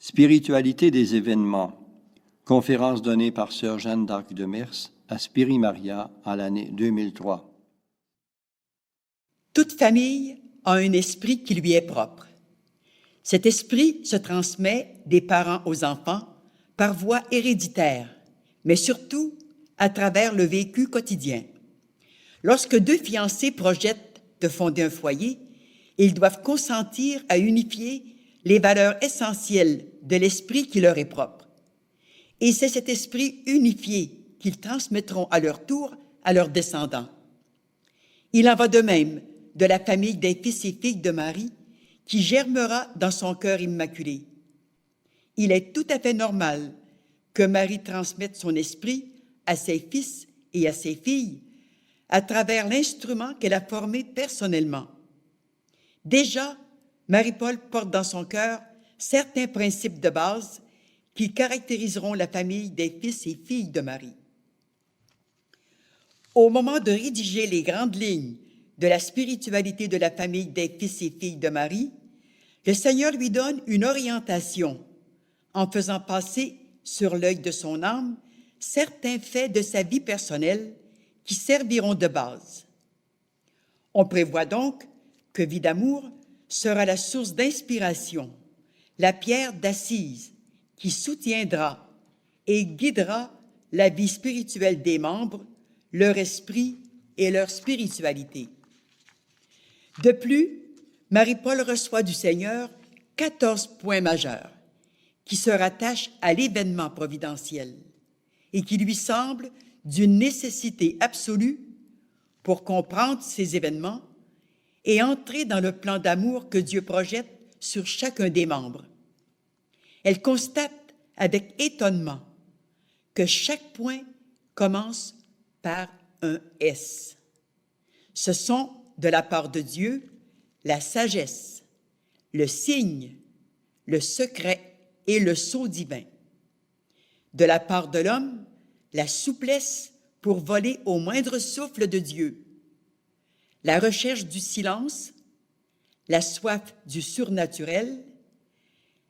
Spiritualité des événements. Conférence donnée par Sœur Jeanne d'Arc de Mers à Spiri Maria en l'année 2003. Toute famille a un esprit qui lui est propre. Cet esprit se transmet des parents aux enfants par voie héréditaire, mais surtout à travers le vécu quotidien. Lorsque deux fiancés projettent de fonder un foyer, ils doivent consentir à unifier les valeurs essentielles de l'esprit qui leur est propre. Et c'est cet esprit unifié qu'ils transmettront à leur tour à leurs descendants. Il en va de même de la famille des fils et filles de Marie qui germera dans son cœur immaculé. Il est tout à fait normal que Marie transmette son esprit à ses fils et à ses filles à travers l'instrument qu'elle a formé personnellement. Déjà, Marie-Paul porte dans son cœur certains principes de base qui caractériseront la famille des fils et filles de Marie. Au moment de rédiger les grandes lignes de la spiritualité de la famille des fils et filles de Marie, le Seigneur lui donne une orientation en faisant passer sur l'œil de son âme certains faits de sa vie personnelle qui serviront de base. On prévoit donc que Vie d'amour sera la source d'inspiration, la pierre d'assise qui soutiendra et guidera la vie spirituelle des membres, leur esprit et leur spiritualité. De plus, Marie-Paul reçoit du Seigneur 14 points majeurs qui se rattachent à l'événement providentiel et qui lui semblent d'une nécessité absolue pour comprendre ces événements et entrer dans le plan d'amour que Dieu projette sur chacun des membres. Elle constate avec étonnement que chaque point commence par un S. Ce sont, de la part de Dieu, la sagesse, le signe, le secret et le sceau divin. De la part de l'homme, la souplesse pour voler au moindre souffle de Dieu, la recherche du silence, la soif du surnaturel,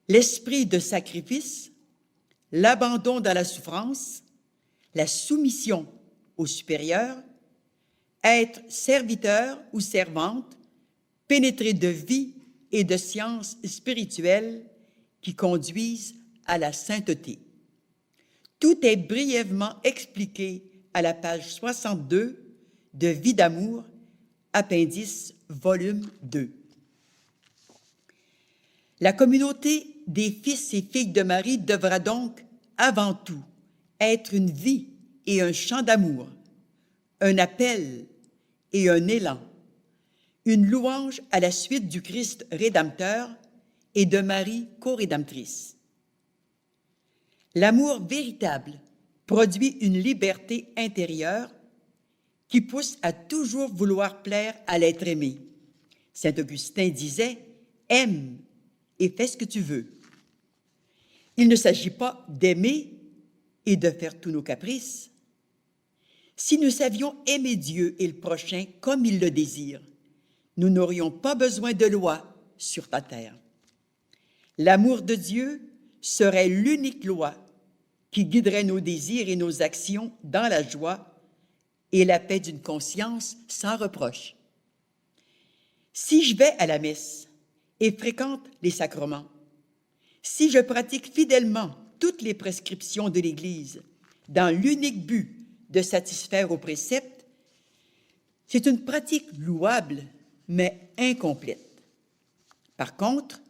l'esprit de sacrifice, l'abandon dans la souffrance, la soumission au supérieur, être serviteur ou servante, pénétré de vie et de sciences spirituelles qui conduisent à la sainteté. Tout est brièvement expliqué à la page 62 de Vie d'amour, appendice, volume 2. La communauté des fils et filles de Marie devra donc, avant tout, être une vie et un chant d'amour, un appel et un élan, une louange à la suite du Christ rédempteur et de Marie co-rédemptrice. L'amour véritable produit une liberté intérieure qui pousse à toujours vouloir plaire à l'être aimé. Saint Augustin disait « Aime et fais ce que tu veux ». Il ne s'agit pas d'aimer et de faire tous nos caprices. Si nous savions aimer Dieu et le prochain comme il le désire, nous n'aurions pas besoin de loi sur la terre. L'amour de Dieu serait l'unique loi qui guiderait nos désirs et nos actions dans la joie et la paix d'une conscience sans reproche. Si je vais à la messe et fréquente les sacrements, si je pratique fidèlement toutes les prescriptions de l'Église dans l'unique but de satisfaire aux préceptes, c'est une pratique louable, mais incomplète. Par contre,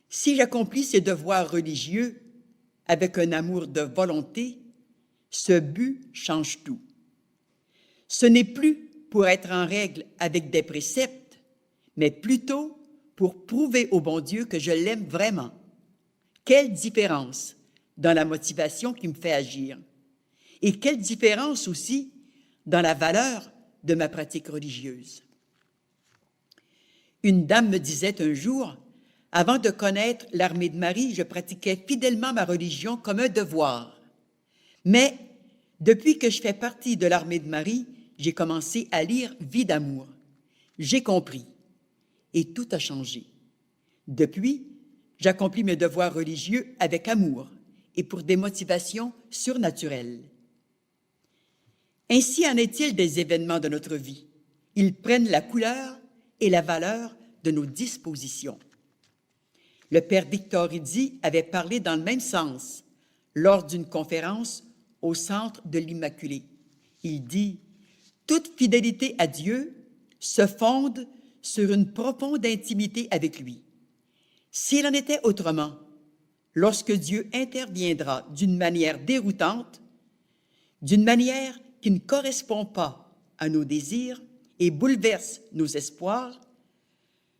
si j'accomplis ces devoirs religieux avec un amour de volonté, ce but change tout. Ce n'est plus pour être en règle avec des préceptes, mais plutôt pour prouver au bon Dieu que je l'aime vraiment. Quelle différence dans la motivation qui me fait agir! Et quelle différence aussi dans la valeur de ma pratique religieuse. Une dame me disait un jour, avant de connaître l'Armée de Marie, je pratiquais fidèlement ma religion comme un devoir. Mais depuis que je fais partie de l'Armée de Marie, j'ai commencé à lire Vie d'amour. J'ai compris et tout a changé. Depuis, J'accomplis mes devoirs religieux avec amour et pour des motivations surnaturelles. Ainsi en est-il des événements de notre vie. Ils prennent la couleur et la valeur de nos dispositions. Le père Victor Rizzi avait parlé dans le même sens lors d'une conférence au Centre de l'Immaculée. Il dit « Toute fidélité à Dieu se fonde sur une profonde intimité avec lui. S'il en était autrement, lorsque Dieu interviendra d'une manière déroutante, d'une manière qui ne correspond pas à nos désirs et bouleverse nos espoirs,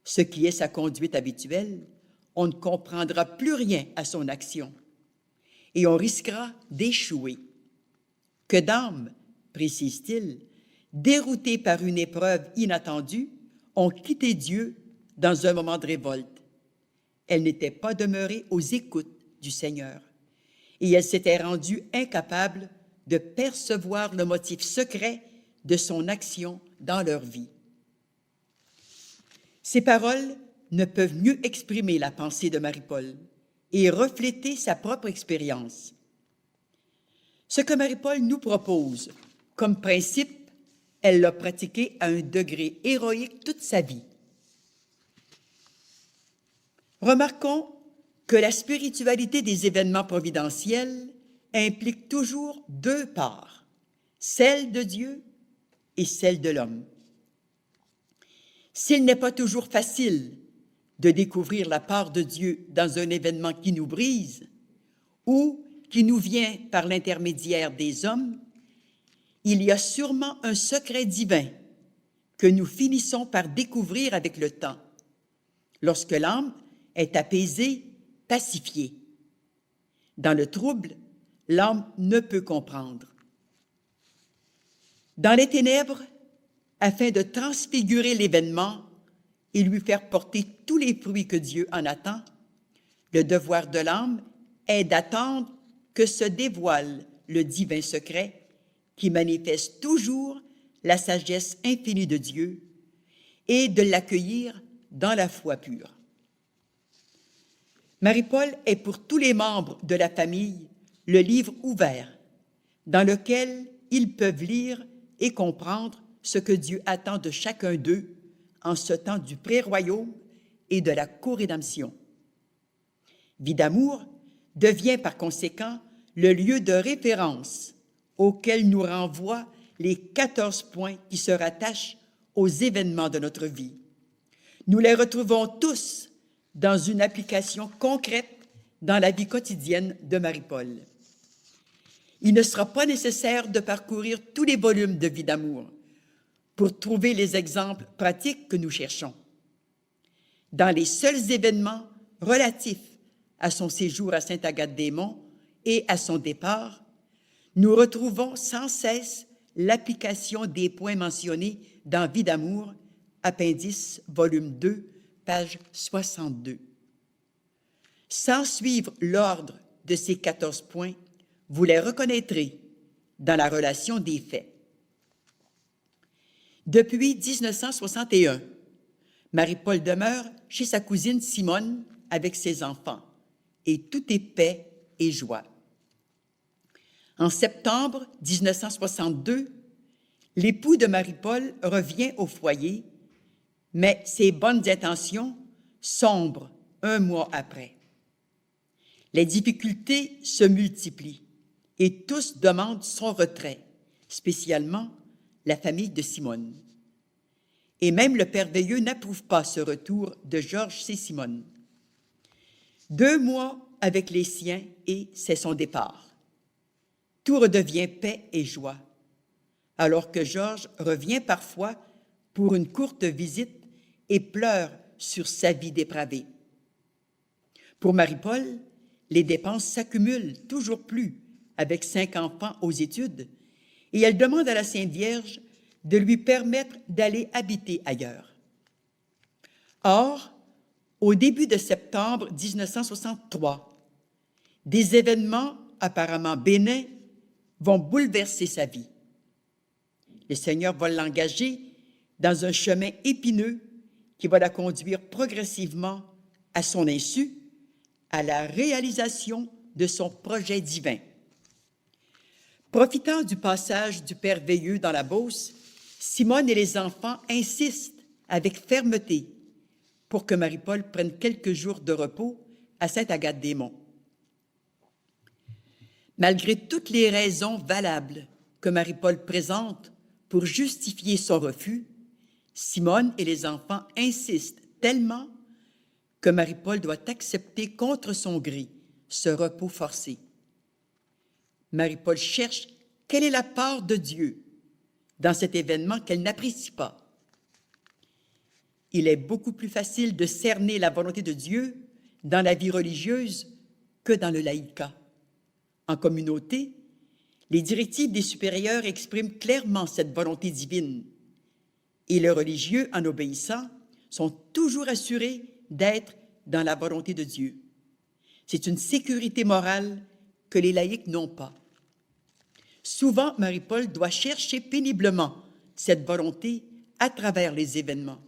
ce qui est sa conduite habituelle, on ne comprendra plus rien à son action et on risquera d'échouer. Que d'âmes, précise-t-il, déroutées par une épreuve inattendue, ont quitté Dieu dans un moment de révolte. Elles n'étaient pas demeurées aux écoutes du Seigneur et elles s'étaient rendues incapables de percevoir le motif secret de son action dans leur vie. Ces paroles ne peuvent mieux exprimer la pensée de Marie-Paul et refléter sa propre expérience. Ce que Marie-Paul nous propose comme principe, elle l'a pratiqué à un degré héroïque toute sa vie. Remarquons que la spiritualité des événements providentiels implique toujours deux parts, celle de Dieu et celle de l'homme. S'il n'est pas toujours facile de découvrir la part de Dieu dans un événement qui nous brise ou qui nous vient par l'intermédiaire des hommes, il y a sûrement un secret divin que nous finissons par découvrir avec le temps, lorsque l'âme est apaisée, pacifiée. Dans le trouble, l'âme ne peut comprendre. Dans les ténèbres, afin de transfigurer l'événement et lui faire porter tous les fruits que Dieu en attend, le devoir de l'âme est d'attendre que se dévoile le divin secret qui manifeste toujours la sagesse infinie de Dieu et de l'accueillir dans la foi pure. Marie-Paul est pour tous les membres de la famille le livre ouvert dans lequel ils peuvent lire et comprendre ce que Dieu attend de chacun d'eux en ce temps du pré-royaume et de la co-rédemption. Vie d'amour devient par conséquent le lieu de référence auquel nous renvoient les 14 points qui se rattachent aux événements de notre vie. Nous les retrouvons tous dans une application concrète dans la vie quotidienne de Marie-Paul. Il ne sera pas nécessaire de parcourir tous les volumes de Vie d'amour pour trouver les exemples pratiques que nous cherchons. Dans les seuls événements relatifs à son séjour à Sainte-Agathe-des-Monts et à son départ, nous retrouvons sans cesse l'application des points mentionnés dans Vie d'amour, appendice, volume 2, page 62. Sans suivre l'ordre de ces 14 points, vous les reconnaîtrez dans la relation des faits. Depuis 1961, Marie-Paul demeure chez sa cousine Simone avec ses enfants, et tout est paix et joie. En septembre 1962, l'époux de Marie-Paul revient au foyer, mais ses bonnes intentions sombrent un mois après. Les difficultés se multiplient et tous demandent son retrait, spécialement la famille de Simone. Et même le Père Veilleux n'approuve pas ce retour de Georges chez Simone. 2 mois avec les siens et c'est son départ. Tout redevient paix et joie, alors que Georges revient parfois pour une courte visite et pleure sur sa vie dépravée. Pour Marie-Paul, les dépenses s'accumulent toujours plus avec 5 enfants aux études et elle demande à la Sainte Vierge de lui permettre d'aller habiter ailleurs. Or, au début de septembre 1963, des événements apparemment bénins vont bouleverser sa vie. Le Seigneur va l'engager dans un chemin épineux qui va la conduire progressivement, à son insu, à la réalisation de son projet divin. Profitant du passage du Père Veilleux dans la Beauce, Simone et les enfants insistent avec fermeté pour que Marie-Paul prenne quelques jours de repos à Sainte-Agathe-des-Monts. Malgré toutes les raisons valables que Marie-Paul présente pour justifier son refus, Simone et les enfants insistent tellement que Marie-Paul doit accepter contre son gré ce repos forcé. Marie-Paul cherche quelle est la part de Dieu dans cet événement qu'elle n'apprécie pas. Il est beaucoup plus facile de cerner la volonté de Dieu dans la vie religieuse que dans le laïcat. En communauté, les directives des supérieurs expriment clairement cette volonté divine et les religieux, en obéissant, sont toujours assurés d'être dans la volonté de Dieu. C'est une sécurité morale que les laïcs n'ont pas. Souvent, Marie-Paul doit chercher péniblement cette volonté à travers les événements.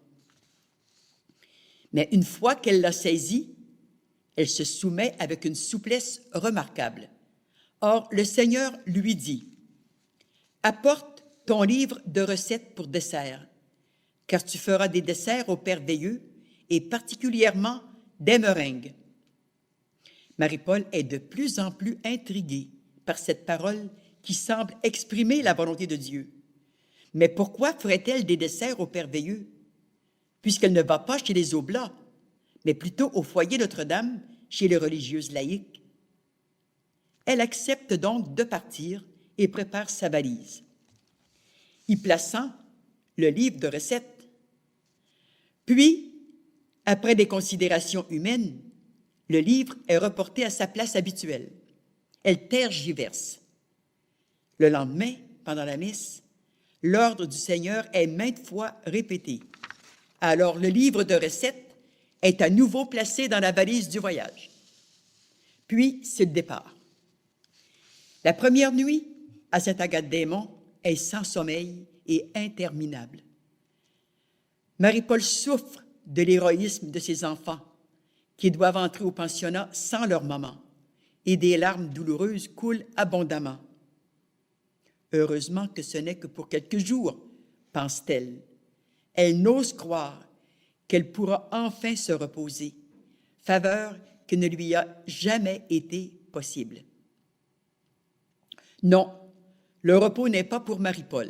Mais une fois qu'elle l'a saisie, elle se soumet avec une souplesse remarquable. Or, le Seigneur lui dit, « Apporte ton livre de recettes pour dessert, car tu feras des desserts au Père Veilleux et particulièrement des meringues. » Marie-Paul est de plus en plus intriguée par cette parole qui semble exprimer la volonté de Dieu. Mais pourquoi ferait-elle des desserts au Père Veilleux, puisqu'elle ne va pas chez les Oblats, mais plutôt au foyer Notre-Dame, chez les religieuses laïques? Elle accepte donc de partir et prépare sa valise, y plaçant le livre de recettes. Puis, après des considérations humaines, le livre est reporté à sa place habituelle. Elle tergiverse. Le lendemain, pendant la messe, l'ordre du Seigneur est maintes fois répété. Alors le livre de recettes est à nouveau placé dans la valise du voyage. Puis c'est le départ. La première nuit à Sainte-Agathe-des-Monts est sans sommeil et interminable. Marie-Paul souffre de l'héroïsme de ses enfants qui doivent entrer au pensionnat sans leur maman et des larmes douloureuses coulent abondamment. Heureusement que ce n'est que pour quelques jours, pense-t-elle. Elle n'ose croire qu'elle pourra enfin se reposer, faveur qui ne lui a jamais été possible. Non, le repos n'est pas pour Marie-Paul.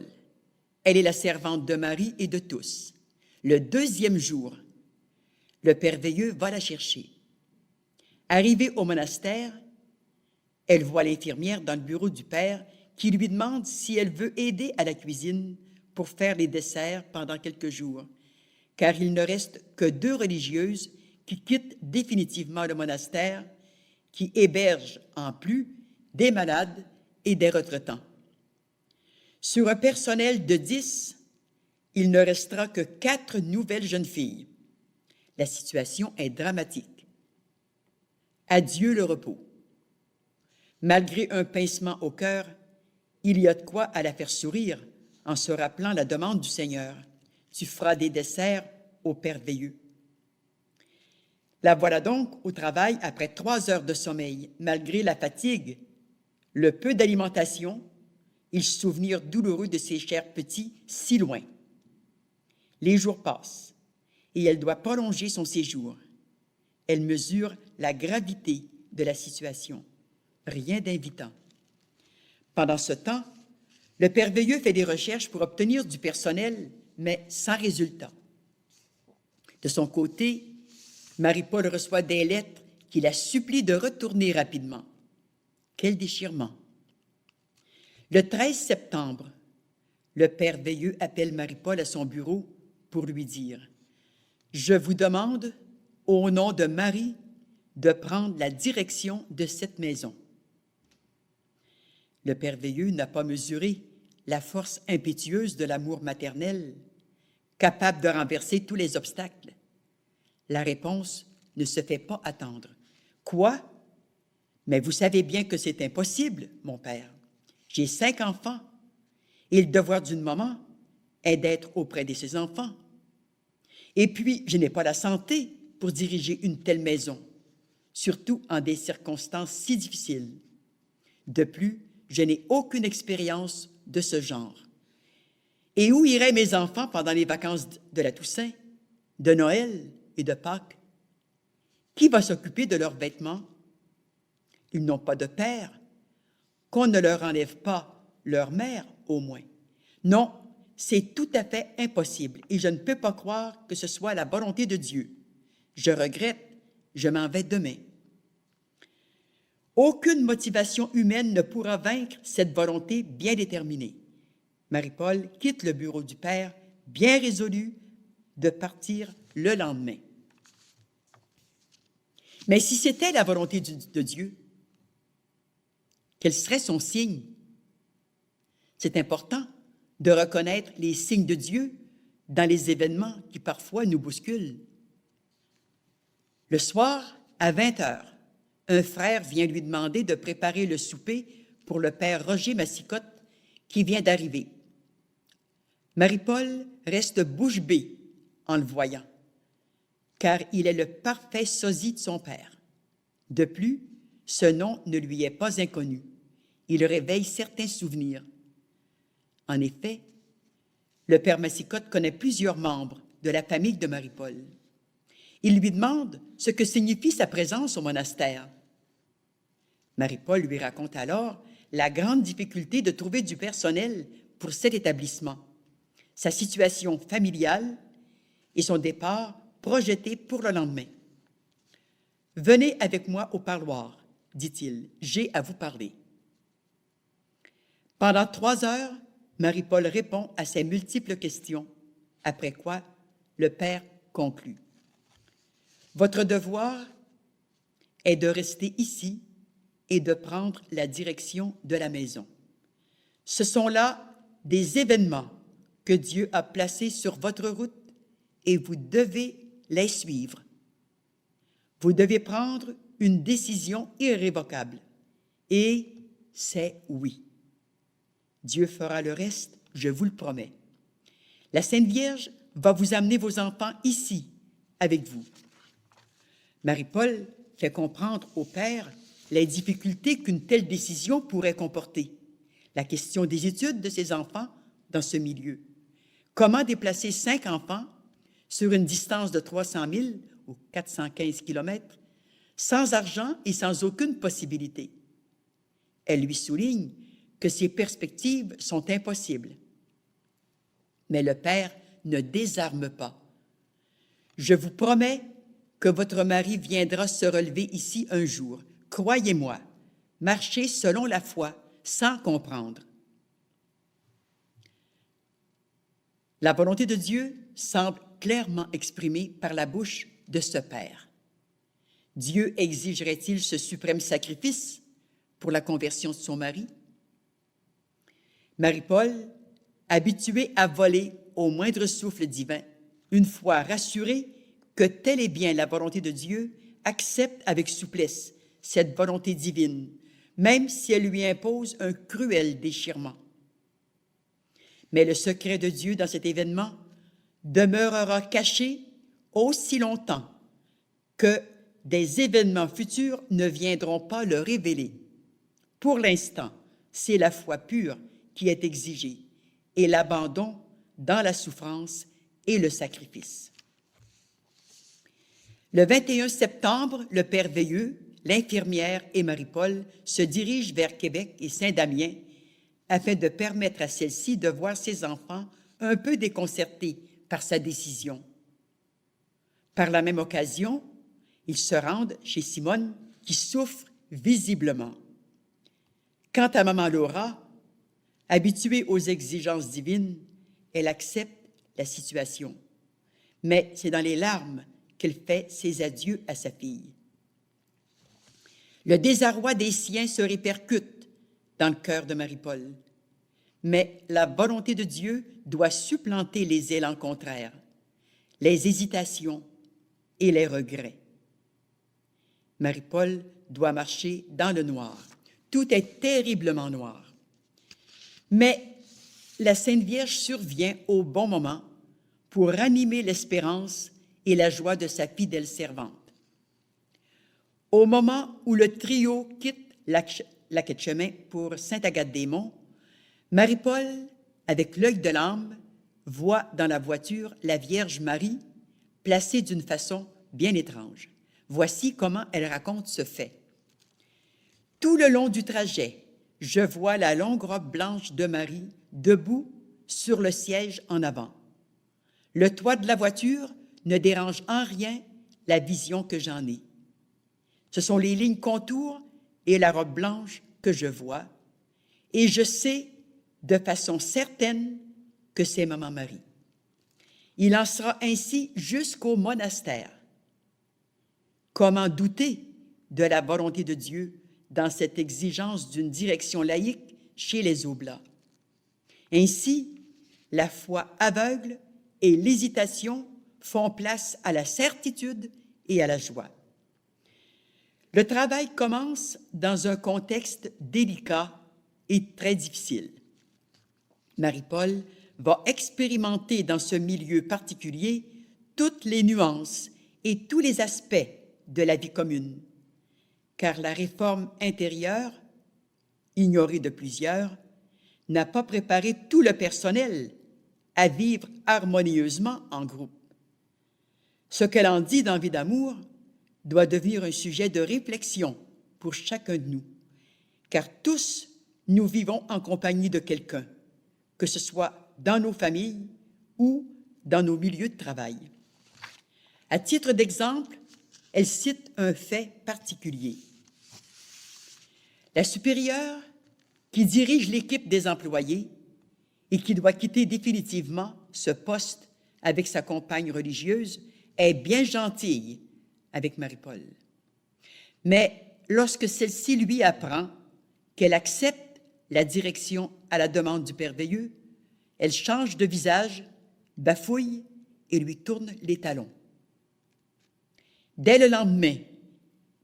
Elle est la servante de Marie et de tous. Le deuxième jour, le Père Veilleux va la chercher. Arrivée au monastère, elle voit l'infirmière dans le bureau du Père qui lui demande si elle veut aider à la cuisine pour faire les desserts pendant quelques jours, car il ne reste que 2 religieuses qui quittent définitivement le monastère, qui hébergent en plus des malades et des retraitants. Sur un personnel de 10, il ne restera que 4 nouvelles jeunes filles. La situation est dramatique. Adieu le repos. Malgré un pincement au cœur, il y a de quoi à la faire sourire en se rappelant la demande du Seigneur. Tu feras des desserts au Père Veilleux. La voilà donc au travail après 3 heures de sommeil, malgré la fatigue, le peu d'alimentation et le souvenir douloureux de ses chers petits si loin. Les jours passent et elle doit prolonger son séjour. Elle mesure la gravité de la situation. Rien d'invitant. Pendant ce temps, le Père Veilleux fait des recherches pour obtenir du personnel, mais sans résultat. De son côté, Marie-Paul reçoit des lettres qui la supplient de retourner rapidement. Quel déchirement! Le 13 septembre, le Père Veilleux appelle Marie-Paul à son bureau pour lui dire « Je vous demande, au nom de Marie, de prendre la direction de cette maison. » Le Père Veilleux n'a pas mesuré la force impétueuse de l'amour maternel, capable de renverser tous les obstacles. La réponse ne se fait pas attendre. « Quoi? Mais vous savez bien que c'est impossible, mon père. J'ai 5 enfants, et le devoir d'une maman est d'être auprès de ses enfants. Et puis, je n'ai pas la santé pour diriger une telle maison. surtout en des circonstances si difficiles. De plus, je n'ai aucune expérience de ce genre. Et où iraient mes enfants pendant les vacances de la Toussaint, de Noël et de Pâques? Qui va s'occuper de leurs vêtements? Ils n'ont pas de père. Qu'on ne leur enlève pas leur mère, au moins. Non, c'est tout à fait impossible et je ne peux pas croire que ce soit la volonté de Dieu. Je regrette, je m'en vais demain. Aucune motivation humaine ne pourra vaincre cette volonté bien déterminée. Marie-Paul quitte le bureau du Père, bien résolue de partir le lendemain. Mais si c'était la volonté de Dieu, quel serait son signe? C'est important de reconnaître les signes de Dieu dans les événements qui parfois nous bousculent. Le soir, à 20h, un frère vient lui demander de préparer le souper pour le père Roger Massicotte qui vient d'arriver. Marie-Paul reste bouche bée en le voyant, car il est le parfait sosie de son père. De plus, ce nom ne lui est pas inconnu. Il réveille certains souvenirs. En effet, le père Massicotte connaît plusieurs membres de la famille de Marie-Paul. Il lui demande ce que signifie sa présence au monastère. Marie-Paul lui raconte alors la grande difficulté de trouver du personnel pour cet établissement, sa situation familiale et son départ projeté pour le lendemain. « Venez avec moi au parloir, dit-il, j'ai à vous parler. » Pendant 3 heures, Marie-Paul répond à ses multiples questions, après quoi le père conclut. « Votre devoir est de rester ici et de prendre la direction de la maison. Ce sont là des événements que Dieu a placés sur votre route et vous devez les suivre. Vous devez prendre une décision irrévocable et c'est oui. Dieu fera le reste, je vous le promets. La Sainte Vierge va vous amener vos enfants ici avec vous. » Marie-Paul fait comprendre au père les difficultés qu'une telle décision pourrait comporter. La question des études de ses enfants dans ce milieu. Comment déplacer 5 enfants sur une distance de 300 000 ou 415 km sans argent et sans aucune possibilité? Elle lui souligne que ces perspectives sont impossibles. Mais le père ne désarme pas. « Je vous promets que votre mari viendra se relever ici un jour. Croyez-moi, marchez selon la foi, sans comprendre. » La volonté de Dieu semble clairement exprimée par la bouche de ce père. Dieu exigerait-il ce suprême sacrifice pour la conversion de son mari? Marie-Paul, habituée à voler au moindre souffle divin, une fois rassurée que telle est bien la volonté de Dieu, accepte avec souplesse cette volonté divine, même si elle lui impose un cruel déchirement. Mais le secret de Dieu dans cet événement demeurera caché aussi longtemps que des événements futurs ne viendront pas le révéler. Pour l'instant, c'est la foi pure qui est exigée et l'abandon dans la souffrance et le sacrifice. Le 21 septembre, le père Veilleux, l'infirmière et Marie-Paul se dirigent vers Québec et Saint-Damien afin de permettre à celle-ci de voir ses enfants un peu déconcertés par sa décision. Par la même occasion, ils se rendent chez Simone qui souffre visiblement. Quant à maman Laura, habituée aux exigences divines, elle accepte la situation. Mais c'est dans les larmes qu'elle fait ses adieux à sa fille. Le désarroi des siens se répercute dans le cœur de Marie-Paul. Mais la volonté de Dieu doit supplanter les élans contraires, les hésitations et les regrets. Marie-Paul doit marcher dans le noir. Tout est terriblement noir. Mais la Sainte Vierge survient au bon moment pour ranimer l'espérance et la joie de sa fidèle servante. Au moment où le trio quitte la quai de chemin pour Sainte-Agathe-des-Monts, Marie-Paul, avec l'œil de l'âme, voit dans la voiture la Vierge Marie placée d'une façon bien étrange. Voici comment elle raconte ce fait. « Tout le long du trajet, je vois la longue robe blanche de Marie debout sur le siège en avant. Le toit de la voiture ne dérange en rien la vision que j'en ai. Ce sont les lignes contours et la robe blanche que je vois, et je sais de façon certaine que c'est Maman Marie. Il en sera ainsi jusqu'au monastère. Comment douter de la volonté de Dieu dans cette exigence d'une direction laïque chez les Oblats? Ainsi, la foi aveugle et l'hésitation font place à la certitude et à la joie. Le travail commence dans un contexte délicat et très difficile. Marie-Paul va expérimenter dans ce milieu particulier toutes les nuances et tous les aspects de la vie commune, car la réforme intérieure, ignorée de plusieurs, n'a pas préparé tout le personnel à vivre harmonieusement en groupe. Ce qu'elle en dit dans Vie d'amour doit devenir un sujet de réflexion pour chacun de nous, car tous nous vivons en compagnie de quelqu'un, que ce soit dans nos familles ou dans nos milieux de travail. À titre d'exemple, elle cite un fait particulier. La supérieure qui dirige l'équipe des employés et qui doit quitter définitivement ce poste avec sa compagne religieuse est bien gentille avec Marie-Paul. Mais lorsque celle-ci lui apprend qu'elle accepte la direction à la demande du Père Veilleux, elle change de visage, bafouille et lui tourne les talons. Dès le lendemain,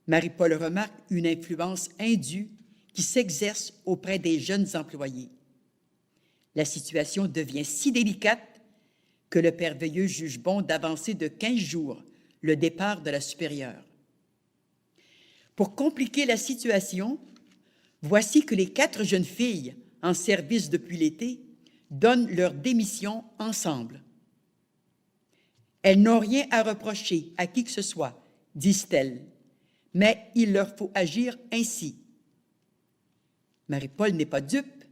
Marie-Paul remarque une influence indue qui s'exerce auprès des jeunes employés. La situation devient si délicate que le Père Veilleux juge bon d'avancer de 15 jours le départ de la supérieure. Pour compliquer la situation, voici que les 4 jeunes filles en service depuis l'été donnent leur démission ensemble. Elles n'ont rien à reprocher à qui que ce soit, disent-elles, mais il leur faut agir ainsi. Marie-Paul n'est pas dupe.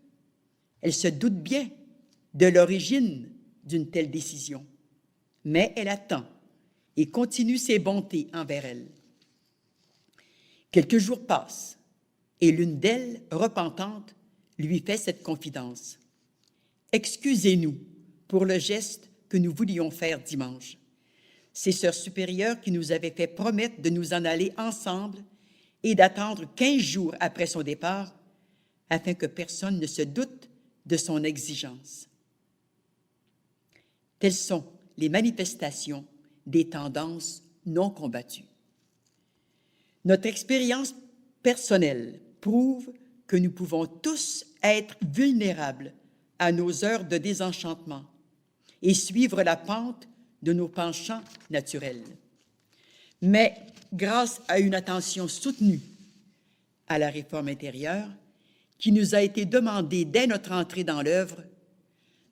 Elle se doute bien de l'origine d'une telle décision, mais elle attend et continue ses bontés envers elle. Quelques jours passent et l'une d'elles, repentante, lui fait cette confidence. « Excusez-nous pour le geste que nous voulions faire dimanche. C'est Sœur supérieure qui nous avait fait promettre de nous en aller ensemble et d'attendre 15 jours après son départ afin que personne ne se doute de son exigence. » Telles sont les manifestations des tendances non combattues. Notre expérience personnelle prouve que nous pouvons tous être vulnérables à nos heures de désenchantement et suivre la pente de nos penchants naturels. Mais grâce à une attention soutenue à la réforme intérieure qui nous a été demandée dès notre entrée dans l'œuvre,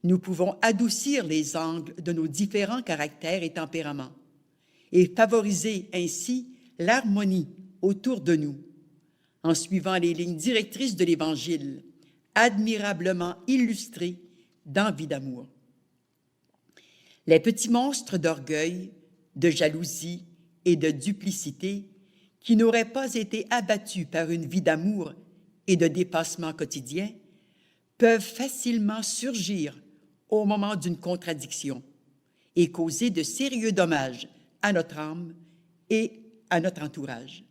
nous pouvons adoucir les angles de nos différents caractères et tempéraments et favoriser ainsi l'harmonie autour de nous en suivant les lignes directrices de l'Évangile, admirablement illustrées dans Vie d'amour. Les petits monstres d'orgueil, de jalousie et de duplicité qui n'auraient pas été abattus par une vie d'amour et de dépassement quotidien peuvent facilement surgir au moment d'une contradiction et causer de sérieux dommages à notre âme et à notre entourage.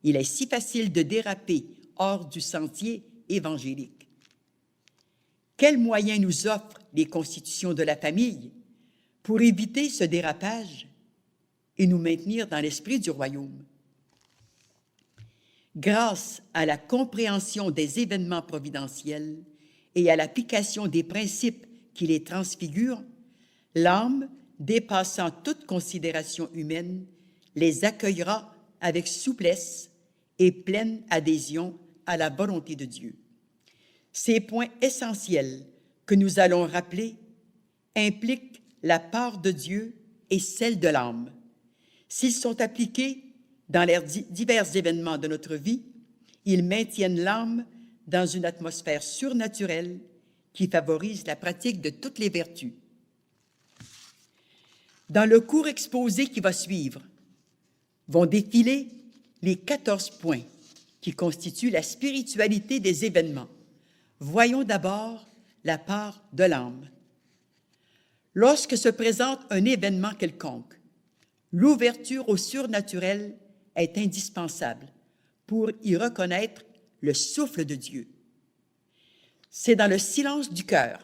Il est si facile de déraper hors du sentier évangélique. Quels moyens nous offrent les constitutions de la famille pour éviter ce dérapage et nous maintenir dans l'esprit du royaume? Grâce à la compréhension des événements providentiels et à l'application des principes qui les transfigurent, l'âme, dépassant toute considération humaine, les accueillera avec souplesse et pleine adhésion à la volonté de Dieu. Ces points essentiels que nous allons rappeler impliquent la part de Dieu et celle de l'âme. S'ils sont appliqués dans les divers événements de notre vie, ils maintiennent l'âme dans une atmosphère surnaturelle qui favorise la pratique de toutes les vertus. Dans le court exposé qui va suivre, vont défiler les 14 points qui constituent la spiritualité des événements. Voyons d'abord la part de l'âme. Lorsque se présente un événement quelconque, l'ouverture au surnaturel est indispensable pour y reconnaître le souffle de Dieu. C'est dans le silence du cœur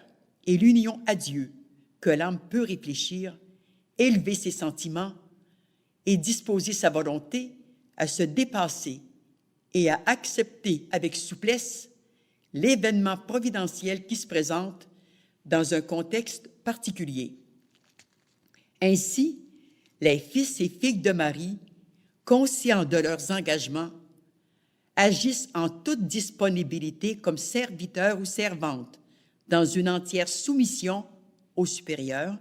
et l'union à Dieu que l'âme peut réfléchir, élever ses sentiments et disposer sa volonté à se dépasser et à accepter avec souplesse l'événement providentiel qui se présente dans un contexte particulier. Ainsi, les fils et filles de Marie, conscients de leurs engagements, agissent en toute disponibilité comme serviteurs ou servantes dans une entière soumission au supérieur,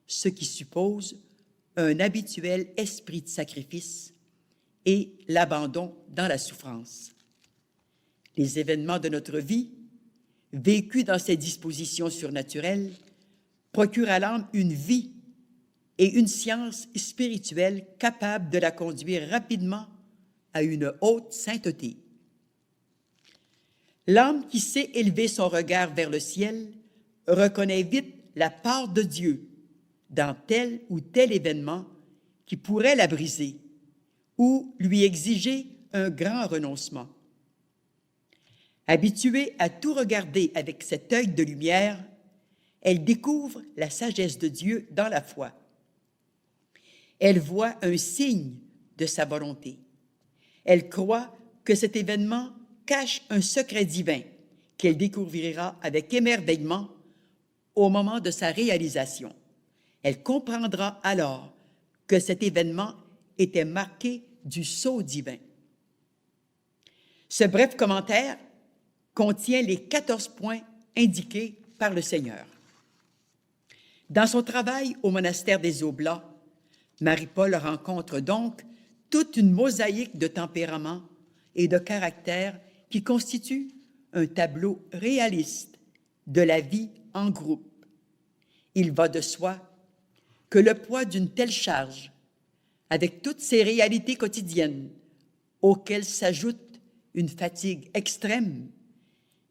ce qui suppose un habituel esprit de sacrifice et l'abandon dans la souffrance. Les événements de notre vie, vécus dans ces dispositions surnaturelles, procurent à l'âme une vie et une science spirituelle capable de la conduire rapidement à une haute sainteté. L'âme qui sait élever son regard vers le ciel reconnaît vite la part de Dieu dans tel ou tel événement qui pourrait la briser ou lui exiger un grand renoncement. Habituée à tout regarder avec cet œil de lumière, elle découvre la sagesse de Dieu dans la foi. Elle voit un signe de sa volonté. Elle croit que cet événement cache un secret divin qu'elle découvrira avec émerveillement au moment de sa réalisation. Elle comprendra alors que cet événement était marqué du sceau divin. Ce bref commentaire contient les 14 points indiqués par le Seigneur. Dans son travail au monastère des Oblats, Marie-Paul rencontre donc toute une mosaïque de tempéraments et de caractères qui constituent un tableau réaliste de la vie en groupe. Il va de soi que le poids d'une telle charge, avec toutes ces réalités quotidiennes, auxquelles s'ajoute une fatigue extrême,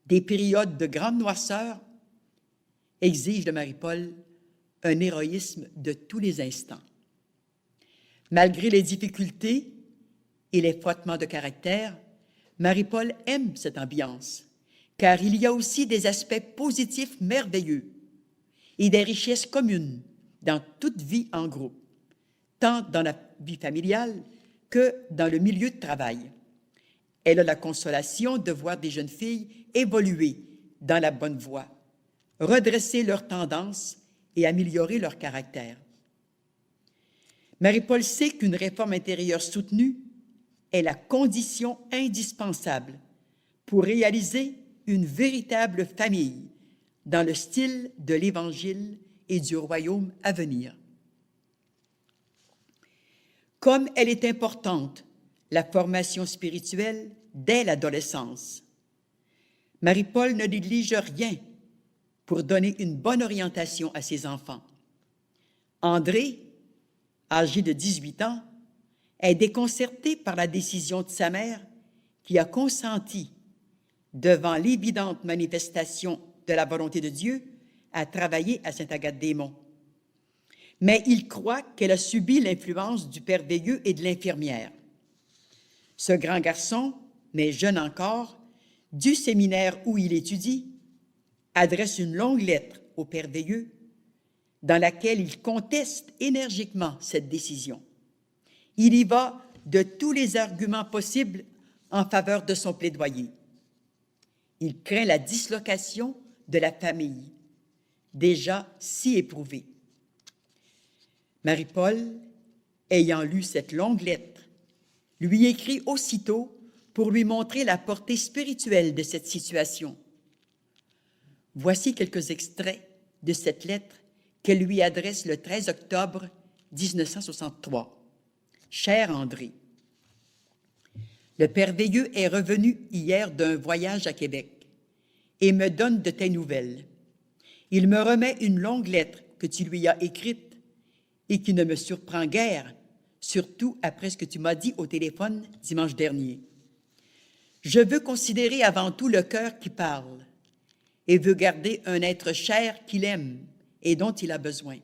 des périodes de grande noirceur, exige de Marie-Paul un héroïsme de tous les instants. Malgré les difficultés et les frottements de caractère, Marie-Paul aime cette ambiance, car il y a aussi des aspects positifs merveilleux et des richesses communes dans toute vie en groupe, tant dans la vie familiale que dans le milieu de travail. Elle a la consolation de voir des jeunes filles évoluer dans la bonne voie, redresser leurs tendances et améliorer leur caractère. Marie-Paul sait qu'une réforme intérieure soutenue est la condition indispensable pour réaliser une véritable famille dans le style de l'Évangile et du royaume à venir. Comme elle est importante, la formation spirituelle dès l'adolescence, Marie-Paul ne néglige rien pour donner une bonne orientation à ses enfants. André, âgé de 18 ans, est déconcerté par la décision de sa mère qui a consenti, devant l'évidente manifestation de la volonté de Dieu, à travailler à Sainte-Agathe-des-Monts. Mais il croit qu'elle a subi l'influence du père Veilleux et de l'infirmière. Ce grand garçon, mais jeune encore, du séminaire où il étudie, adresse une longue lettre au père Veilleux dans laquelle il conteste énergiquement cette décision. Il y va de tous les arguments possibles en faveur de son plaidoyer. Il craint la dislocation de la famille, déjà si éprouvée. Marie-Paul, ayant lu cette longue lettre, lui écrit aussitôt pour lui montrer la portée spirituelle de cette situation. Voici quelques extraits de cette lettre qu'elle lui adresse le 13 octobre 1963. Cher André, le Père Veilleux est revenu hier d'un voyage à Québec et me donne de tes nouvelles. Il me remet une longue lettre que tu lui as écrite et qui ne me surprend guère, surtout après ce que tu m'as dit au téléphone dimanche dernier. Je veux considérer avant tout le cœur qui parle et veux garder un être cher qu'il aime et dont il a besoin.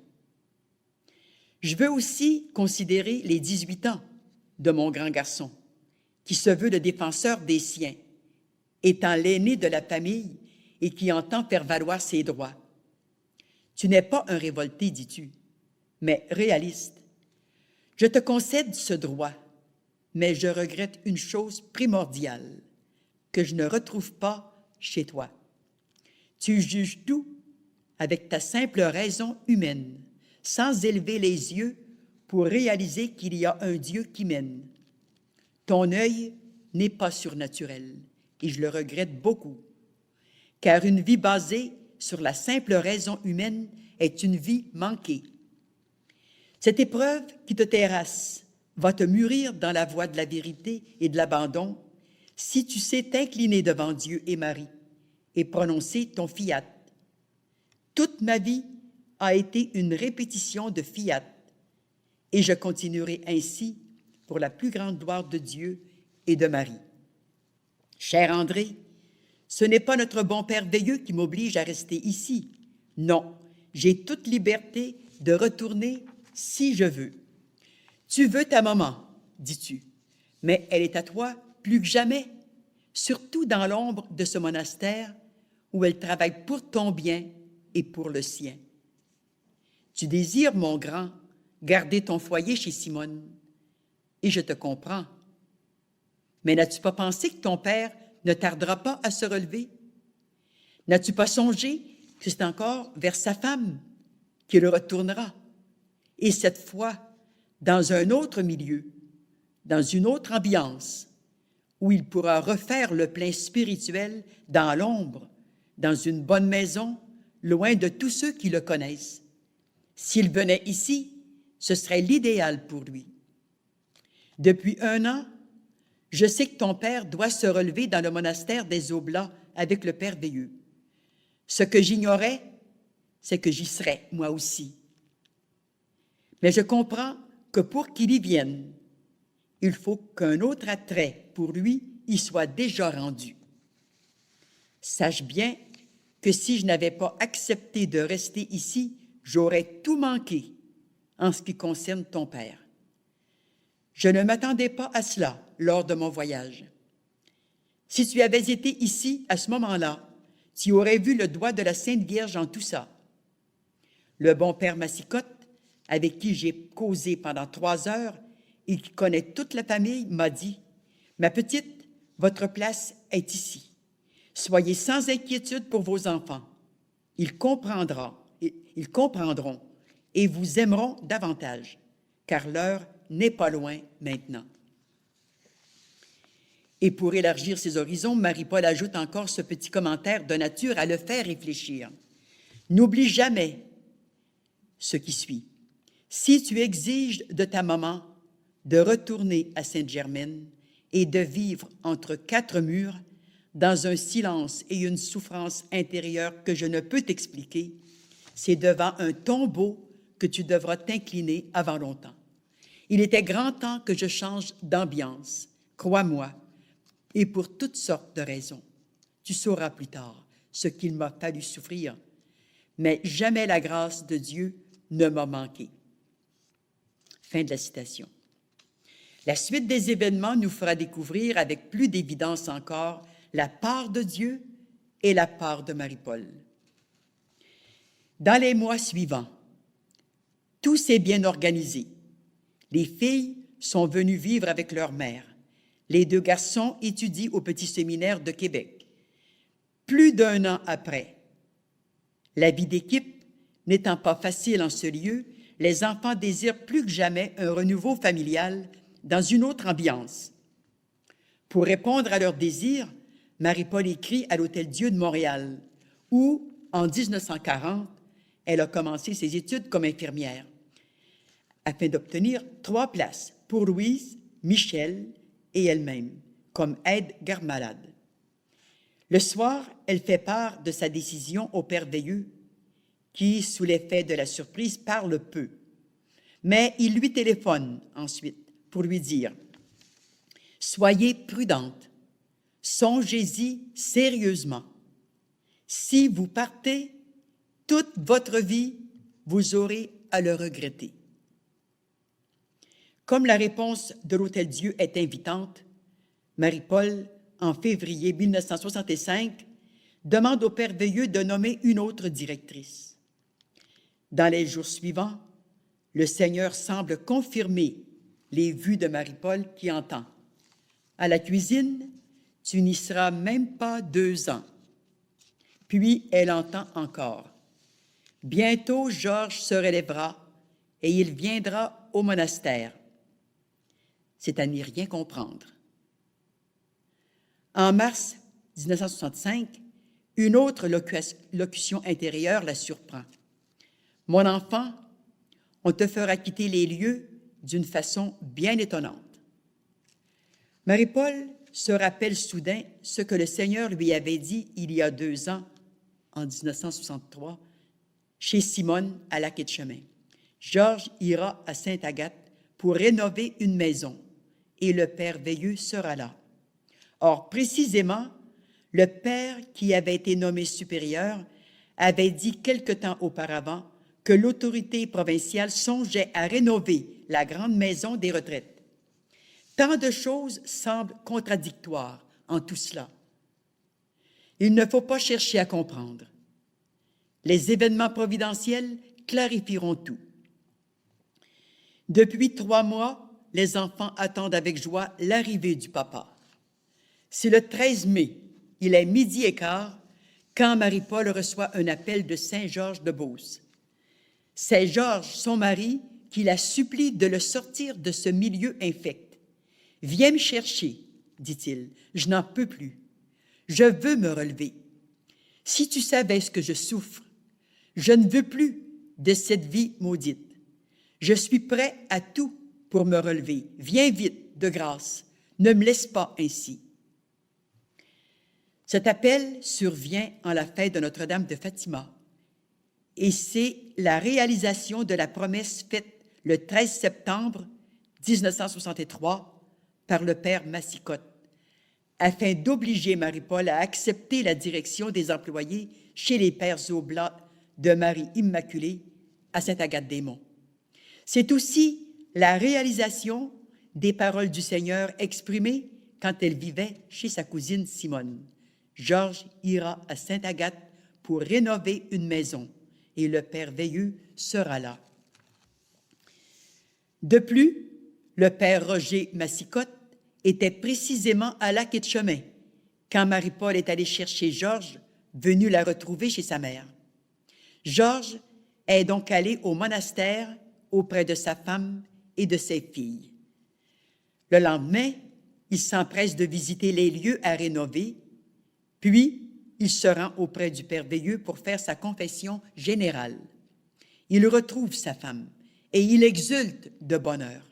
Je veux aussi considérer les 18 ans de mon grand garçon, qui se veut le défenseur des siens, étant l'aîné de la famille et qui entend faire valoir ses droits. Tu n'es pas un révolté, dis-tu, mais réaliste. Je te concède ce droit, mais je regrette une chose primordiale que je ne retrouve pas chez toi. Tu juges tout avec ta simple raison humaine, sans élever les yeux pour réaliser qu'il y a un Dieu qui mène. Ton œil n'est pas surnaturel, et je le regrette beaucoup, car une vie basée sur la simple raison humaine est une vie manquée. Cette épreuve qui te terrasse va te mûrir dans la voie de la vérité et de l'abandon si tu sais t'incliner devant Dieu et Marie et prononcer ton fiat. Toute ma vie a été une répétition de fiat, et je continuerai ainsi pour la plus grande gloire de Dieu et de Marie. Cher André, ce n'est pas notre bon Père Veilleux qui m'oblige à rester ici. Non, j'ai toute liberté de retourner si je veux. Tu veux ta maman, dis-tu, mais elle est à toi plus que jamais, surtout dans l'ombre de ce monastère où elle travaille pour ton bien et pour le sien. Tu désires, mon grand, garder ton foyer chez Simone, et je te comprends. Mais n'as-tu pas pensé que ton père ne tardera pas à se relever? N'as-tu pas songé que c'est encore vers sa femme qu'il retournera, et cette fois dans un autre milieu, dans une autre ambiance, où il pourra refaire le plein spirituel dans l'ombre, dans une bonne maison, loin de tous ceux qui le connaissent. S'il venait ici, ce serait l'idéal pour lui. Depuis 1 an, je sais que ton père doit se relever dans le monastère des Oblats avec le Père Veilleux. Ce que j'ignorais, c'est que j'y serais, moi aussi. Mais je comprends que pour qu'il y vienne, il faut qu'un autre attrait pour lui y soit déjà rendu. Sache bien que si je n'avais pas accepté de rester ici, j'aurais tout manqué en ce qui concerne ton père. Je ne m'attendais pas à cela lors de mon voyage. Si tu avais été ici à ce moment-là, tu aurais vu le doigt de la Sainte Vierge en tout ça. Le bon père Massicotte, avec qui j'ai causé pendant 3 heures et qui connaît toute la famille, m'a dit « Ma petite, votre place est ici. Soyez sans inquiétude pour vos enfants. Ils comprendront et vous aimeront davantage, car l'heure n'est pas loin maintenant. » Et pour élargir ses horizons, Marie-Paul ajoute encore ce petit commentaire de nature à le faire réfléchir. N'oublie jamais ce qui suit. Si tu exiges de ta maman de retourner à Sainte-Germaine et de vivre entre 4 murs, dans un silence et une souffrance intérieure que je ne peux t'expliquer, c'est devant un tombeau que tu devras t'incliner avant longtemps. Il était grand temps que je change d'ambiance, crois-moi, et pour toutes sortes de raisons. Tu sauras plus tard ce qu'il m'a fallu souffrir, mais jamais la grâce de Dieu ne m'a manqué. Fin de la citation. La suite des événements nous fera découvrir avec plus d'évidence encore la part de Dieu et la part de Marie-Paul. Dans les mois suivants, tout s'est bien organisé. Les filles sont venues vivre avec leur mère. Les 2 garçons étudient au petit séminaire de Québec. Plus d'1 an après, la vie d'équipe n'étant pas facile en ce lieu, les enfants désirent plus que jamais un renouveau familial dans une autre ambiance. Pour répondre à leurs désirs, Marie-Paul écrit à l'Hôtel-Dieu de Montréal, où, en 1940, elle a commencé ses études comme infirmière, afin d'obtenir 3 places pour Louise, Michel et elle-même, comme aide-garde-malade. Le soir, elle fait part de sa décision au père Veilleux, qui, sous l'effet de la surprise, parle peu. Mais il lui téléphone ensuite pour lui dire « Soyez prudente, songez-y sérieusement. Si vous partez, toute votre vie, vous aurez à le regretter. » Comme la réponse de l'Hôtel-Dieu est invitante, Marie-Paul, en février 1965, demande au père Veilleux de nommer une autre directrice. Dans les jours suivants, le Seigneur semble confirmer les vues de Marie-Paul qui entend « À la cuisine, tu n'y seras même pas 2 ans. » Puis elle entend encore « Bientôt Georges se relèvera et il viendra au monastère. » C'est à n'y rien comprendre. En mars 1965, une autre locution intérieure la surprend. « Mon enfant, on te fera quitter les lieux d'une façon bien étonnante. » Marie-Paul se rappelle soudain ce que le Seigneur lui avait dit il y a 2 ans, en 1963, chez Simone à Lac-Etchemin. Georges ira à Sainte-Agathe pour rénover une maison et le père Veilleux sera là. Or, précisément, le père qui avait été nommé supérieur avait dit quelque temps auparavant que l'autorité provinciale songeait à rénover la grande maison des retraites. Tant de choses semblent contradictoires en tout cela. Il ne faut pas chercher à comprendre. Les événements providentiels clarifieront tout. Depuis 3 mois, les enfants attendent avec joie l'arrivée du papa. C'est le 13 mai, il est 12h15, quand Marie-Paul reçoit un appel de Saint-Georges-de-Beauce. C'est Georges, son mari, qui la supplie de le sortir de ce milieu infect. « Viens me chercher, dit-il, je n'en peux plus. Je veux me relever. Si tu savais ce que je souffre, je ne veux plus de cette vie maudite. Je suis prêt à tout pour me relever. Viens vite, de grâce. Ne me laisse pas ainsi. » Cet appel survient en la fête de Notre-Dame de Fatima, et c'est la réalisation de la promesse faite le 13 septembre 1963 par le père Massicotte, afin d'obliger Marie-Paul à accepter la direction des employés chez les Pères Oblats de Marie Immaculée à Sainte-Agathe-des-Monts. C'est aussi la réalisation des paroles du Seigneur exprimées quand elle vivait chez sa cousine Simone. Georges ira à Sainte-Agathe pour rénover une maison et le père Veilleux sera là. De plus, le père Roger Massicotte était précisément à Lac-Etchemin quand Marie-Paul est allée chercher Georges, venu la retrouver chez sa mère. Georges est donc allé au monastère auprès de sa femme et de ses filles. Le lendemain, il s'empresse de visiter les lieux à rénover, puis il se rend auprès du père Veilleux pour faire sa confession générale. Il retrouve sa femme et il exulte de bonheur.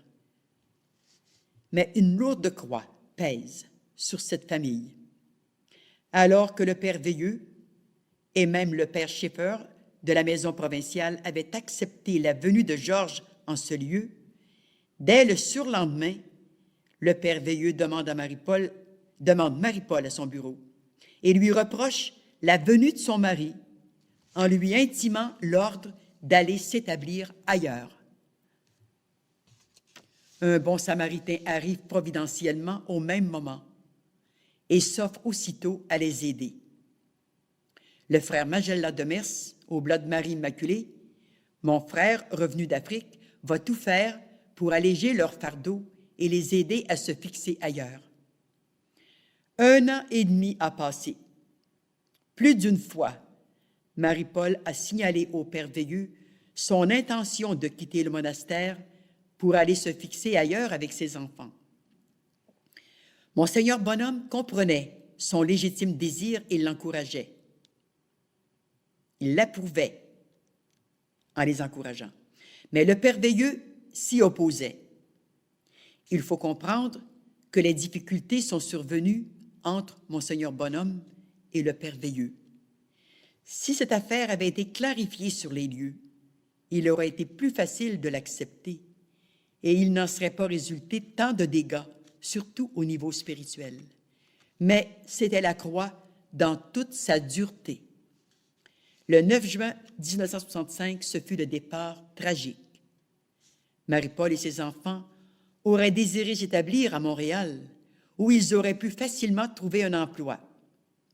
Mais une lourde croix pèse sur cette famille. Alors que le père Veilleux et même le père Schaeffer de la maison provinciale avaient accepté la venue de Georges en ce lieu, dès le surlendemain, le père Veilleux demande Marie-Paul à son bureau et lui reproche la venue de son mari en lui intimant l'ordre d'aller s'établir ailleurs. Un bon samaritain arrive providentiellement au même moment et s'offre aussitôt à les aider. Le frère Magella de Mers, au Blas de Marie Immaculée, mon frère revenu d'Afrique, va tout faire pour alléger leur fardeau et les aider à se fixer ailleurs. 1 an et demi a passé. Plus d'une fois, Marie-Paul a signalé au père Veilleux son intention de quitter le monastère pour aller se fixer ailleurs avec ses enfants. Monseigneur Bonhomme comprenait son légitime désir et l'encourageait. Il l'approuvait en les encourageant. Mais le Père Veilleux s'y opposait. Il faut comprendre que les difficultés sont survenues entre Monseigneur Bonhomme et le Père Veilleux. Si cette affaire avait été clarifiée sur les lieux, il aurait été plus facile de l'accepter et il n'en serait pas résulté tant de dégâts, surtout au niveau spirituel. Mais c'était la croix dans toute sa dureté. Le 9 juin 1965, ce fut le départ tragique. Marie-Paul et ses enfants auraient désiré s'établir à Montréal, où ils auraient pu facilement trouver un emploi.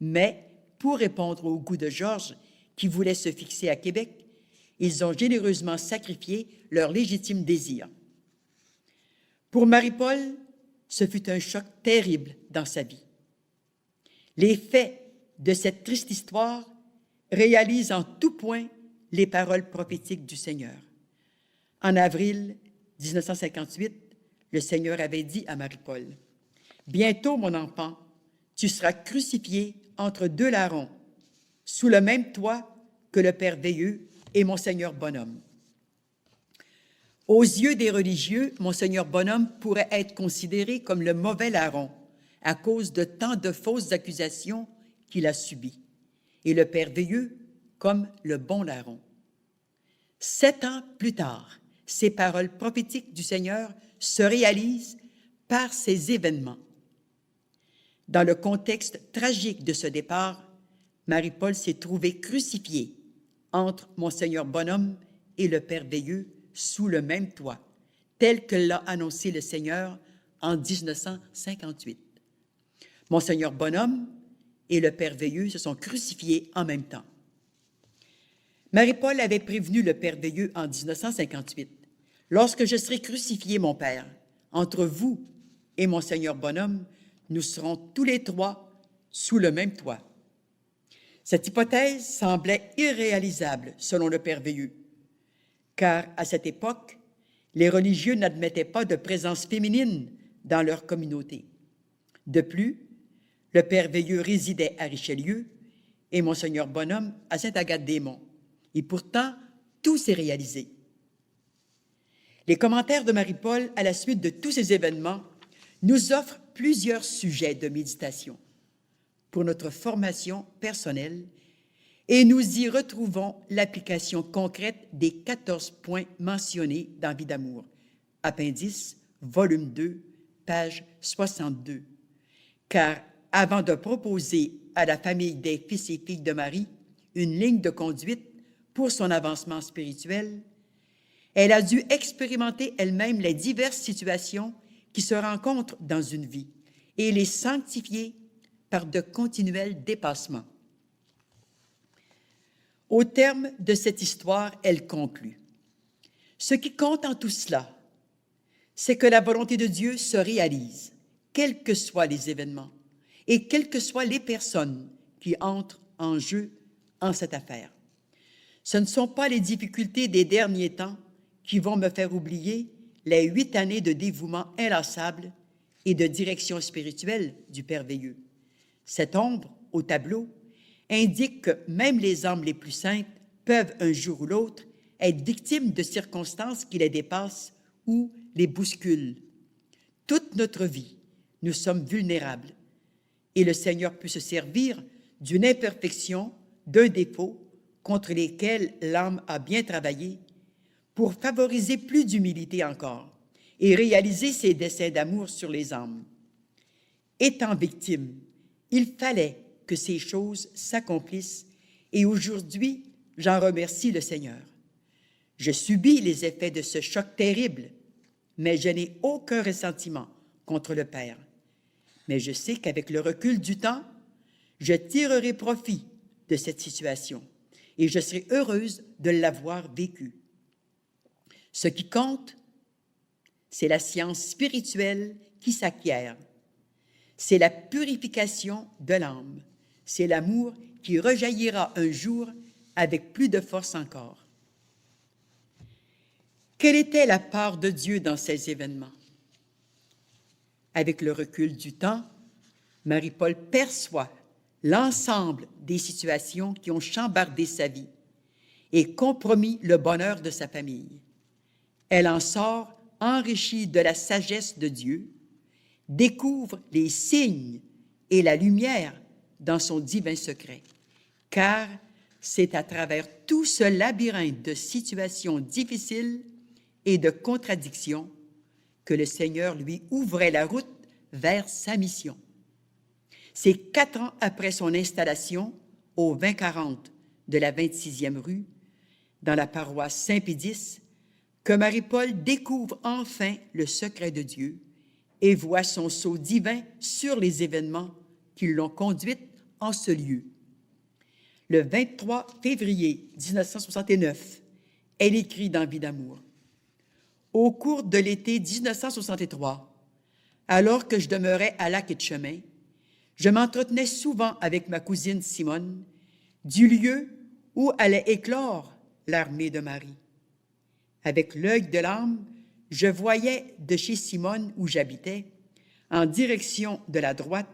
Mais, pour répondre au goût de Georges, qui voulait se fixer à Québec, ils ont généreusement sacrifié leur légitime désir. Pour Marie-Paul, ce fut un choc terrible dans sa vie. Les faits de cette triste histoire réalisent en tout point les paroles prophétiques du Seigneur. En avril 1958, le Seigneur avait dit à Marie-Paul, « Bientôt, mon enfant, tu seras crucifié entre deux larrons, sous le même toit que le Père Veilleux et Monseigneur Bonhomme. » Aux yeux des religieux, Monseigneur Bonhomme pourrait être considéré comme le mauvais larron à cause de tant de fausses accusations qu'il a subies, et le Père Veilleux comme le bon larron. 7 ans plus tard, ces paroles prophétiques du Seigneur se réalisent par ces événements. Dans le contexte tragique de ce départ, Marie-Paul s'est trouvée crucifiée entre Monseigneur Bonhomme et le Père Veilleux sous le même toit, tel que l'a annoncé le Seigneur en 1958. Monseigneur Bonhomme et le Père Veilleux se sont crucifiés en même temps. Marie-Paul avait prévenu le Père Veilleux en 1958. « Lorsque je serai crucifié, mon Père, entre vous et Monseigneur Bonhomme, nous serons tous les trois sous le même toit. » Cette hypothèse semblait irréalisable, selon le Père Veilleux, car à cette époque, les religieux n'admettaient pas de présence féminine dans leur communauté. De plus, le Père Veilleux résidait à Richelieu et Monseigneur Bonhomme à Sainte-Agathe-des-Monts. Et pourtant, tout s'est réalisé. Les commentaires de Marie-Paul à la suite de tous ces événements nous offrent plusieurs sujets de méditation pour notre formation personnelle et nous y retrouvons l'application concrète des 14 points mentionnés dans Vie d'amour, appendice, volume 2, page 62. Car avant de proposer à la famille des fils et filles de Marie une ligne de conduite pour son avancement spirituel, elle a dû expérimenter elle-même les diverses situations qui se rencontrent dans une vie et les sanctifier par de continuels dépassements. Au terme de cette histoire, elle conclut. Ce qui compte en tout cela, c'est que la volonté de Dieu se réalise, quels que soient les événements et quelles que soient les personnes qui entrent en jeu en cette affaire. Ce ne sont pas les difficultés des derniers temps qui vont me faire oublier les 8 années de dévouement inlassable et de direction spirituelle du Père Veilleux. Cette ombre au tableau indique que même les âmes les plus saintes peuvent un jour ou l'autre être victimes de circonstances qui les dépassent ou les bousculent. Toute notre vie, nous sommes vulnérables et le Seigneur peut se servir d'une imperfection, d'un défaut contre lesquels l'âme a bien travaillé pour favoriser plus d'humilité encore et réaliser ses desseins d'amour sur les âmes. Étant victime, il fallait que ces choses s'accomplissent et aujourd'hui, j'en remercie le Seigneur. Je subis les effets de ce choc terrible, mais je n'ai aucun ressentiment contre le Père. Mais je sais qu'avec le recul du temps, je tirerai profit de cette situation et je serai heureuse de l'avoir vécue. Ce qui compte, c'est la science spirituelle qui s'acquiert. C'est la purification de l'âme. C'est l'amour qui rejaillira un jour avec plus de force encore. Quelle était la part de Dieu dans ces événements? Avec le recul du temps, Marie-Paul perçoit l'ensemble des situations qui ont chambardé sa vie et compromis le bonheur de sa famille. Elle en sort enrichie de la sagesse de Dieu, découvre les signes et la lumière dans son divin secret, car c'est à travers tout ce labyrinthe de situations difficiles et de contradictions que le Seigneur lui ouvrait la route vers sa mission. C'est 4 ans après son installation au 2040 de la 26e rue, dans la paroisse Saint-Pédis, que Marie-Paul découvre enfin le secret de Dieu et voit son sceau divin sur les événements qui l'ont conduite en ce lieu. Le 23 février 1969, elle écrit dans Vie d'amour. Au cours de l'été 1963, alors que je demeurais à Lac-Etchemin, je m'entretenais souvent avec ma cousine Simone du lieu où allait éclore l'armée de Marie. Avec l'œil de l'âme, je voyais de chez Simone, où j'habitais, en direction de la droite,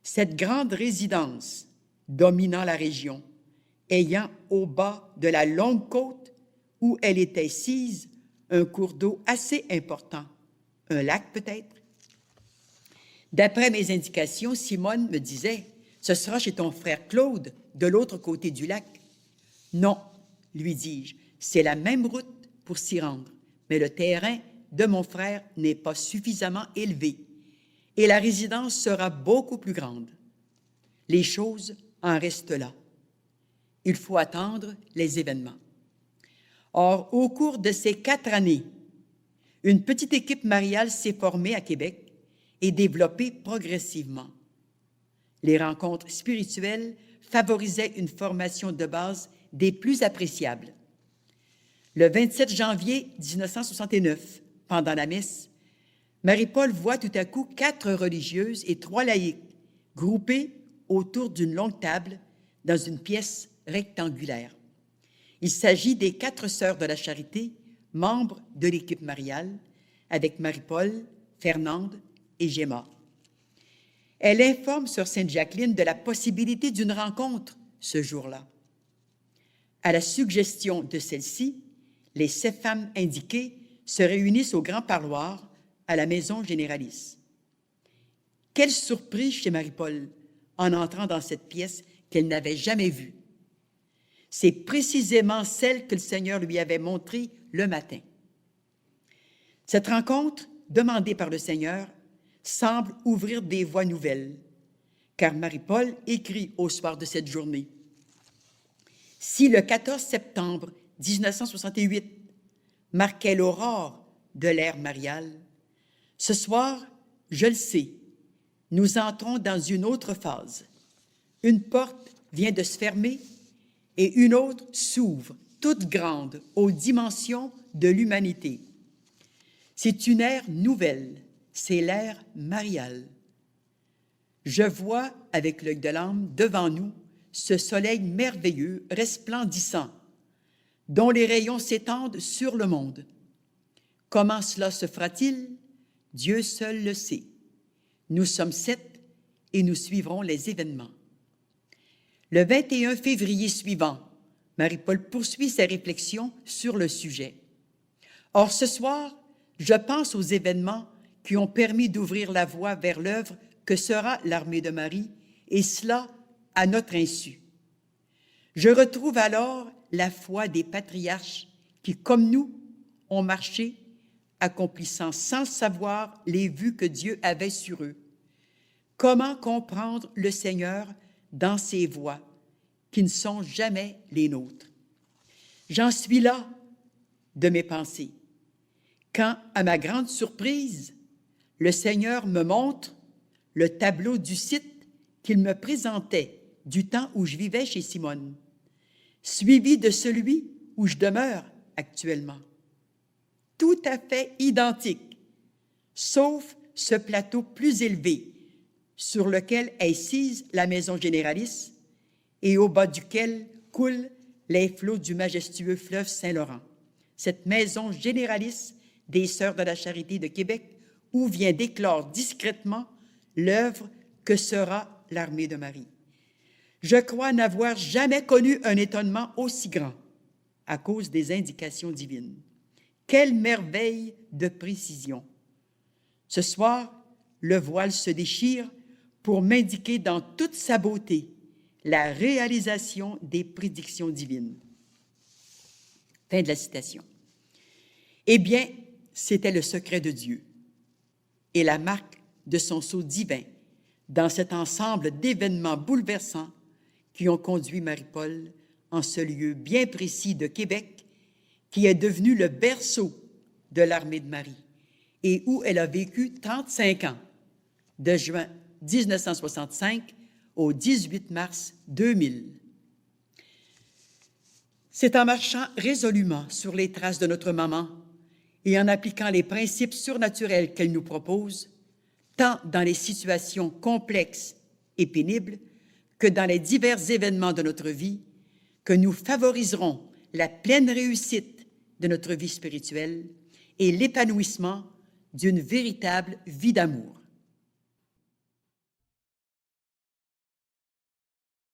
cette grande résidence dominant la région, ayant au bas de la longue côte où elle était sise un cours d'eau assez important, un lac peut-être. D'après mes indications, Simone me disait « Ce sera chez ton frère Claude, de l'autre côté du lac. » « Non, lui dis-je, c'est la même route pour s'y rendre, mais le terrain de mon frère n'est pas suffisamment élevé et la résidence sera beaucoup plus grande. Les choses en restent là. Il faut attendre les événements. » Or, au cours de ces 4 années, une petite équipe mariale s'est formée à Québec et développée progressivement. Les rencontres spirituelles favorisaient une formation de base des plus appréciables. Le 27 janvier 1969, pendant la messe, Marie-Paul voit tout à coup 4 religieuses et 3 laïcs groupés autour d'une longue table dans une pièce rectangulaire. Il s'agit des 4 sœurs de la Charité, membres de l'équipe mariale, avec Marie-Paul, Fernande et Gemma. Elle informe sœur Sainte-Jacqueline de la possibilité d'une rencontre ce jour-là. À la suggestion de celle-ci, les 7 femmes indiquées se réunissent au grand parloir à la maison généralice. Quelle surprise chez Marie-Paul en entrant dans cette pièce qu'elle n'avait jamais vue. C'est précisément celle que le Seigneur lui avait montrée le matin. Cette rencontre, demandée par le Seigneur, semble ouvrir des voies nouvelles, car Marie-Paul écrit au soir de cette journée. Si le 14 septembre 1968 marquait l'aurore de l'ère mariale, ce soir, je le sais, nous entrons dans une autre phase. Une porte vient de se fermer et une autre s'ouvre, toute grande, aux dimensions de l'humanité. C'est une ère nouvelle, c'est l'ère mariale. Je vois, avec l'œil de l'âme, devant nous, ce soleil merveilleux, resplendissant, dont les rayons s'étendent sur le monde. Comment cela se fera-t-il? Dieu seul le sait. Nous sommes 7 et nous suivrons les événements. Le 21 février suivant, Marie-Paul poursuit ses réflexions sur le sujet. Or, ce soir, je pense aux événements qui ont permis d'ouvrir la voie vers l'œuvre que sera l'armée de Marie, et cela à notre insu. Je retrouve alors la foi des patriarches qui, comme nous, ont marché, accomplissant sans savoir les vues que Dieu avait sur eux. Comment comprendre le Seigneur dans ses voies qui ne sont jamais les nôtres? J'en suis là de mes pensées, quand, à ma grande surprise, le Seigneur me montre le tableau du site qu'il me présentait du temps où je vivais chez Simone, suivi de celui où je demeure actuellement. Tout à fait identique, sauf ce plateau plus élevé sur lequel est sise la maison généralice et au bas duquel coulent les flots du majestueux fleuve Saint-Laurent. Cette maison généralice des Sœurs de la Charité de Québec, où vient d'éclore discrètement l'œuvre que sera l'armée de Marie. Je crois n'avoir jamais connu un étonnement aussi grand à cause des indications divines. Quelle merveille de précision! Ce soir, le voile se déchire pour m'indiquer dans toute sa beauté la réalisation des prédictions divines. Fin de la citation. Eh bien, c'était le secret de Dieu et la marque de son sceau divin dans cet ensemble d'événements bouleversants qui ont conduit Marie-Paul en ce lieu bien précis de Québec qui est devenu le berceau de l'armée de Marie et où elle a vécu 35 ans, de juin 1965 au 18 mars 2000. C'est en marchant résolument sur les traces de notre maman et en appliquant les principes surnaturels qu'elle nous propose, tant dans les situations complexes et pénibles que dans les divers événements de notre vie, que nous favoriserons la pleine réussite de notre vie spirituelle et l'épanouissement d'une véritable vie d'amour.